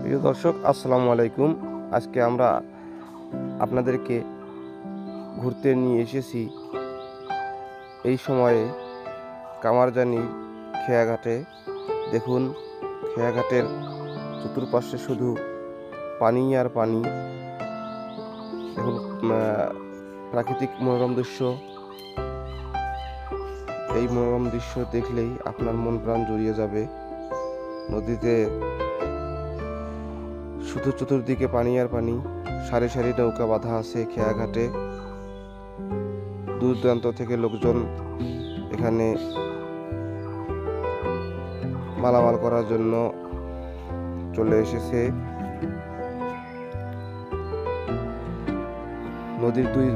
প্রিয় দর্শক, আসসালামু আলাইকুম। আজকে আমরা আপনাদেরকে ঘুরতে নিয়ে এসেছি এই সময়ে কামারজানির খেয়াঘাটে। দেখুন, খেয়াঘাটের চতুর্পাশে শুধু পানি আর পানি। দেখুন, প্রাকৃতিক মনোরম দৃশ্য। এই মনোরম দৃশ্য দেখলেই আপনার মন প্রাণ জুড়িয়ে যাবে। নদীতে শুধু চতুর্দিকে পানি আর পানি। সারি সারি নৌকা বাঁধা আছে খেয়াঘাটে। দূর দূরান্ত থেকে লোকজন এখানে মালামাল করার জন্য চলে এসেছে। নদীর দুই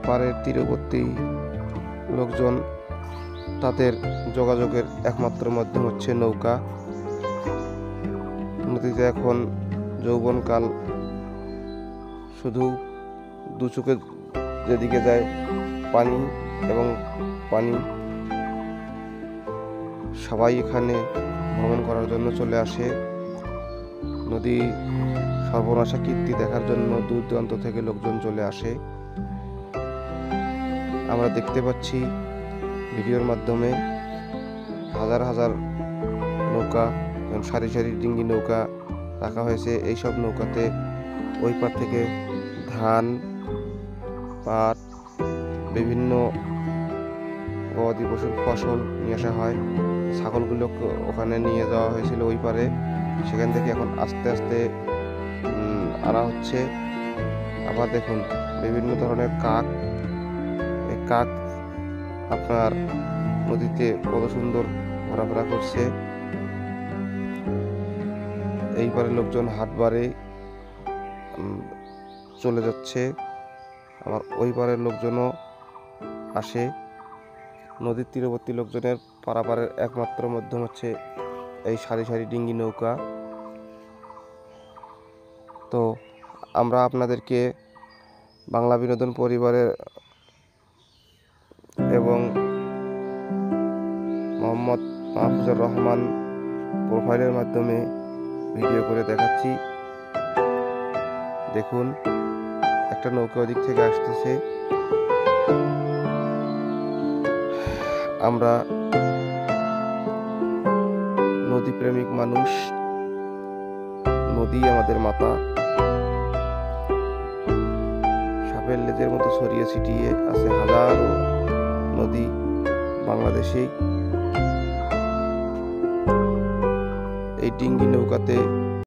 পারের তীরবর্তী লোকজন, তাদের যোগাযোগের একমাত্র মাধ্যম হচ্ছে নৌকা। নদীতে এখন যৌবনকাল, শুধু দু চোখে যেদিকে যায় পানি এবং পানি। সবাই এখানে ভ্রমণ করার জন্য চলে আসে। নদী সর্বনাশা কীর্তি দেখার জন্য দূর দূরান্ত থেকে লোকজন চলে আসে। আমরা দেখতে পাচ্ছি ভিডিওর মাধ্যমে হাজার হাজার নৌকা, সারি সারি ডিঙ্গি নৌকা রাখা হয়েছে। এইসব নৌকাতে ওই পার থেকে ধান, পাট, বিভিন্ন গবাদি পশুর ফসল নিয়ে আসা হয়। ছাগলগুলো ওখানে নিয়ে যাওয়া হয়েছিল ওই পারে। সেখান থেকে এখন আস্তে আস্তে আনা হচ্ছে। আবার দেখুন, বিভিন্ন ধরনের কাক। এই কাক আপনার নদীতে কত সুন্দর ঘোরাফেরা করছে। এইবারে লোকজন হাটবারে চলে যাচ্ছে, আবার ওই পারের লোকজনও আসে। নদীর তীরবর্তী লোকজনের পারাপারের একমাত্র মাধ্যম হচ্ছে এই সারি সারি ডিঙ্গি নৌকা। তো আমরা আপনাদেরকে বাংলা বিনোদন পরিবারের এবং মোহাম্মদ মাহফুজুর রহমান প্রোফাইলের মাধ্যমে ভিডিও করে দেখাচ্ছি। দেখুন, একটা নৌকা ওদিক থেকে আসতেছে। আমরা নদী প্রেমিক মানুষ, নদী আমাদের মাতা। সাপের লেজের মতো ছড়িয়ে ছিটিয়ে আছে হাজারো নদী বাংলাদেশে। এই ডিঙ্গি নৌকাতে